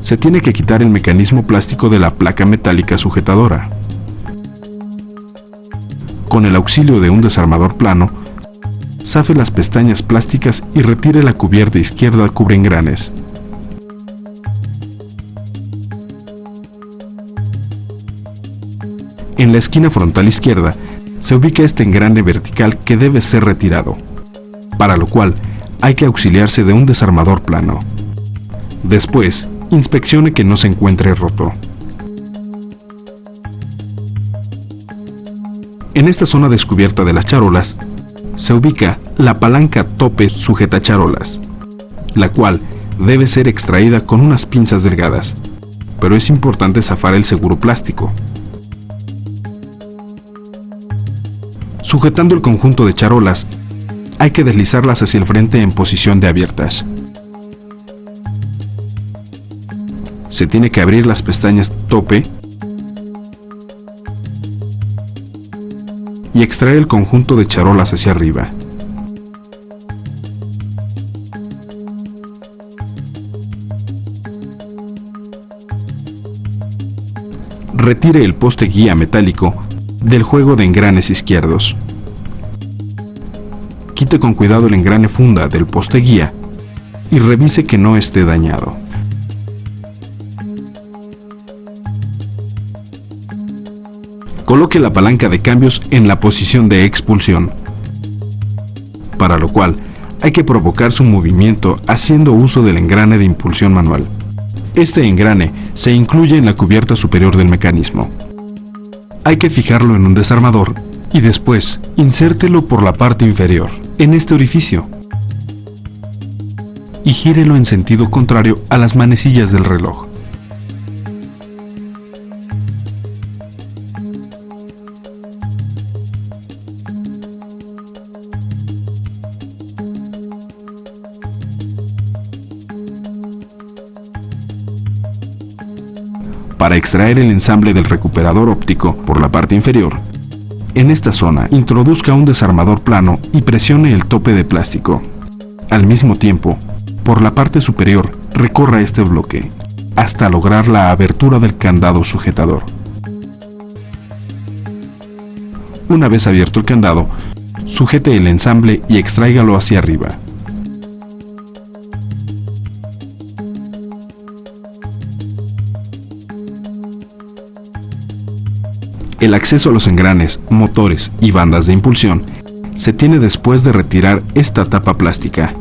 Se tiene que quitar el mecanismo plástico de la placa metálica sujetadora. Con el auxilio de un desarmador plano, zafe las pestañas plásticas y retire la cubierta izquierda cubre engranes. En la esquina frontal izquierda se ubica este engrane vertical que debe ser retirado, para lo cual hay que auxiliarse de un desarmador plano. Después, inspeccione que no se encuentre roto. En esta zona descubierta de las charolas se ubica la palanca tope sujeta charolas, la cual debe ser extraída con unas pinzas delgadas, pero es importante zafar el seguro plástico. Sujetando el conjunto de charolas, hay que deslizarlas hacia el frente en posición de abiertas. Se tiene que abrir las pestañas tope y extraer el conjunto de charolas hacia arriba. Retire el poste guía metálico del juego de engranes izquierdos. Quite con cuidado el engrane funda del poste guía y revise que no esté dañado. Coloque la palanca de cambios en la posición de expulsión, para lo cual hay que provocar su movimiento haciendo uso del engrane de impulsión manual. Este engrane se incluye en la cubierta superior del mecanismo. Hay que fijarlo en un desarmador y después insértelo por la parte inferior, en este orificio, y gírelo en sentido contrario a las manecillas del reloj. Para extraer el ensamble del recuperador óptico por la parte inferior, en esta zona introduzca un desarmador plano y presione el tope de plástico. Al mismo tiempo, por la parte superior recorra este bloque hasta lograr la abertura del candado sujetador. Una vez abierto el candado, sujete el ensamble y extráigalo hacia arriba. El acceso a los engranes, motores y bandas de impulsión se tiene después de retirar esta tapa plástica,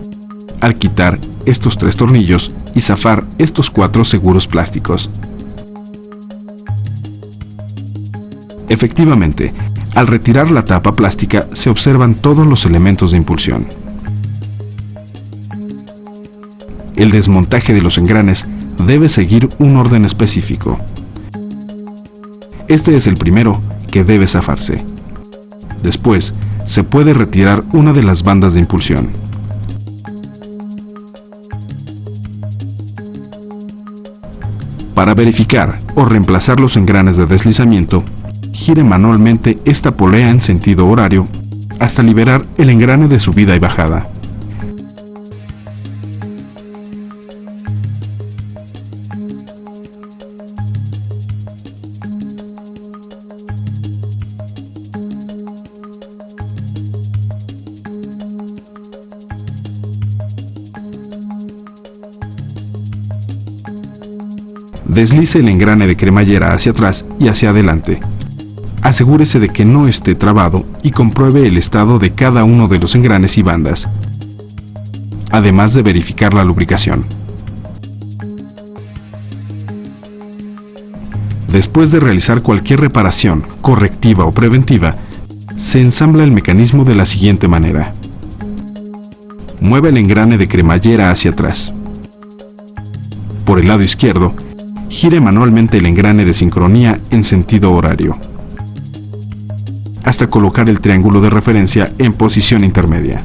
al quitar estos 3 tornillos y zafar estos 4 seguros plásticos. Efectivamente, al retirar la tapa plástica se observan todos los elementos de impulsión. El desmontaje de los engranes debe seguir un orden específico. Este es el primero que debe zafarse. Después, se puede retirar una de las bandas de impulsión. Para verificar o reemplazar los engranes de deslizamiento, gire manualmente esta polea en sentido horario hasta liberar el engrane de subida y bajada. Deslice el engrane de cremallera hacia atrás y hacia adelante. Asegúrese de que no esté trabado y compruebe el estado de cada uno de los engranes y bandas, además de verificar la lubricación. Después de realizar cualquier reparación, correctiva o preventiva, se ensambla el mecanismo de la siguiente manera. Mueva el engrane de cremallera hacia atrás. Por el lado izquierdo, gire manualmente el engrane de sincronía en sentido horario, hasta colocar el triángulo de referencia en posición intermedia.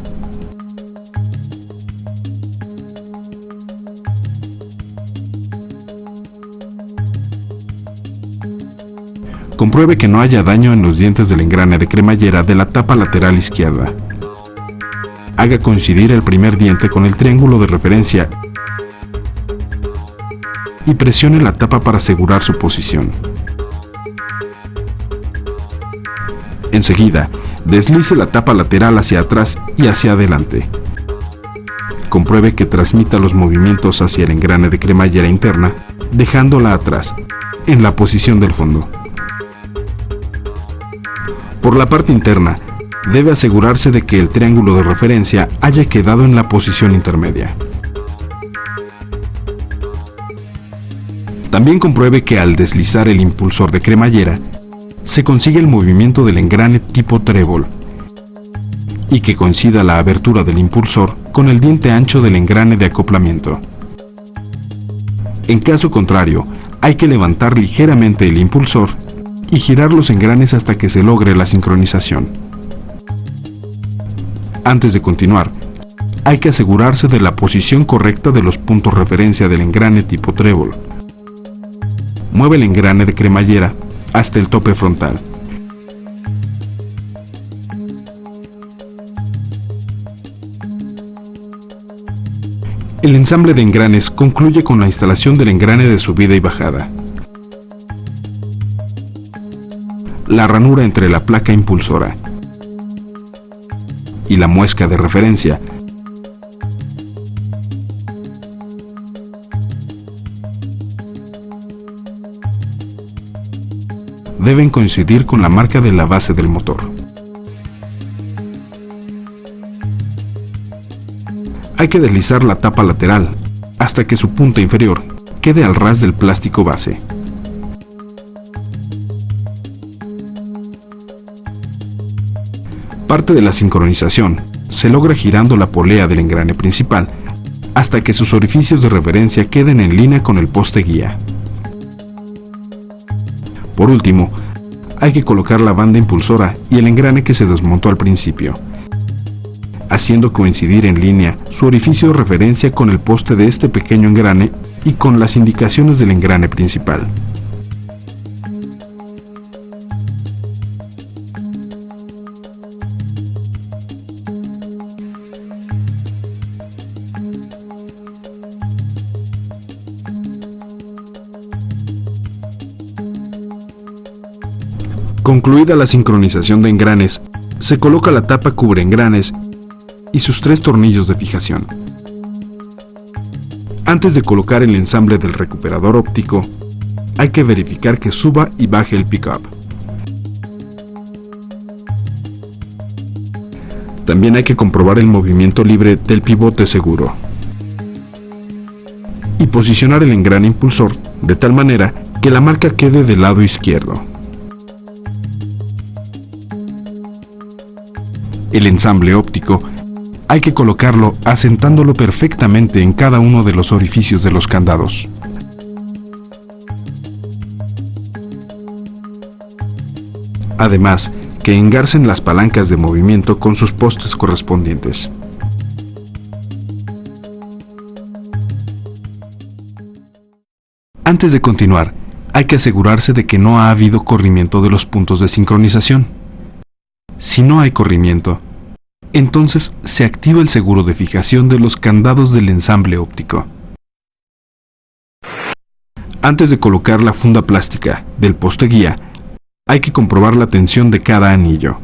Compruebe que no haya daño en los dientes del engrane de cremallera de la tapa lateral izquierda. Haga coincidir el primer diente con el triángulo de referencia y presione la tapa para asegurar su posición. Enseguida, deslice la tapa lateral hacia atrás y hacia adelante. Compruebe que transmita los movimientos hacia el engrane de cremallera interna, dejándola atrás, en la posición del fondo. Por la parte interna, debe asegurarse de que el triángulo de referencia haya quedado en la posición intermedia. También compruebe que al deslizar el impulsor de cremallera, se consigue el movimiento del engrane tipo trébol y que coincida la abertura del impulsor con el diente ancho del engrane de acoplamiento. En caso contrario, hay que levantar ligeramente el impulsor y girar los engranes hasta que se logre la sincronización. Antes de continuar, hay que asegurarse de la posición correcta de los puntos referencia del engrane tipo trébol. Mueve el engrane de cremallera hasta el tope frontal. El ensamble de engranes concluye con la instalación del engrane de subida y bajada. La ranura entre la placa impulsora y la muesca de referencia deben coincidir con la marca de la base del motor. Hay que deslizar la tapa lateral hasta que su punta inferior quede al ras del plástico base. Parte de la sincronización se logra girando la polea del engrane principal hasta que sus orificios de referencia queden en línea con el poste guía. Por último, hay que colocar la banda impulsora y el engrane que se desmontó al principio, haciendo coincidir en línea su orificio de referencia con el poste de este pequeño engrane y con las indicaciones del engrane principal. Concluida la sincronización de engranes, se coloca la tapa cubre engranes y sus 3 tornillos de fijación. Antes de colocar el ensamble del recuperador óptico, hay que verificar que suba y baje el pickup. También hay que comprobar el movimiento libre del pivote seguro y posicionar el engrane impulsor de tal manera que la marca quede del lado izquierdo. El ensamble óptico hay que colocarlo asentándolo perfectamente en cada uno de los orificios de los candados. Además, que engarcen las palancas de movimiento con sus postes correspondientes. Antes de continuar, hay que asegurarse de que no ha habido corrimiento de los puntos de sincronización. Si no hay corrimiento, entonces se activa el seguro de fijación de los candados del ensamble óptico. Antes de colocar la funda plástica del poste guía, hay que comprobar la tensión de cada anillo.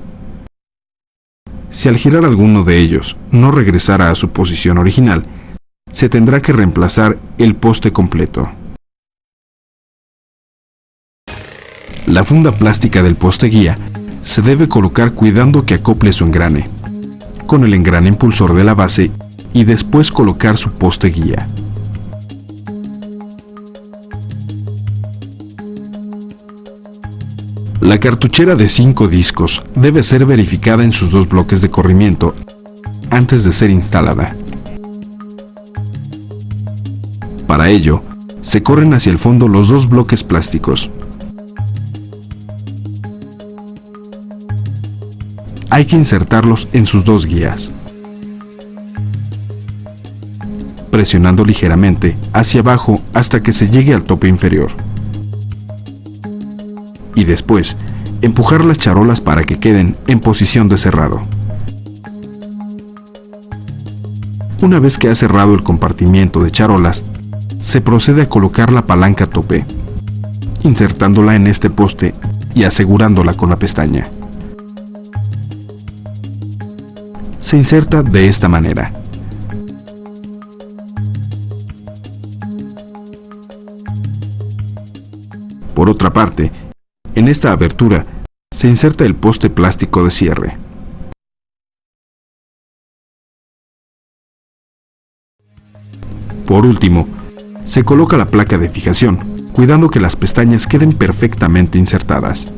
Si al girar alguno de ellos no regresara a su posición original, se tendrá que reemplazar el poste completo. La funda plástica del poste guía se debe colocar cuidando que acople su engrane con el engrane impulsor de la base y después colocar su poste guía. La cartuchera de 5 discos debe ser verificada en sus 2 bloques de corrimiento antes de ser instalada. Para ello, se corren hacia el fondo los 2 bloques plásticos. Hay que insertarlos en sus 2 guías, presionando ligeramente hacia abajo hasta que se llegue al tope inferior. Y después, empujar las charolas para que queden en posición de cerrado. Una vez que ha cerrado el compartimiento de charolas, se procede a colocar la palanca tope, insertándola en este poste y asegurándola con la pestaña. Se inserta de esta manera. Por otra parte, en esta abertura se inserta el poste plástico de cierre. Por último, se coloca la placa de fijación, cuidando que las pestañas queden perfectamente insertadas.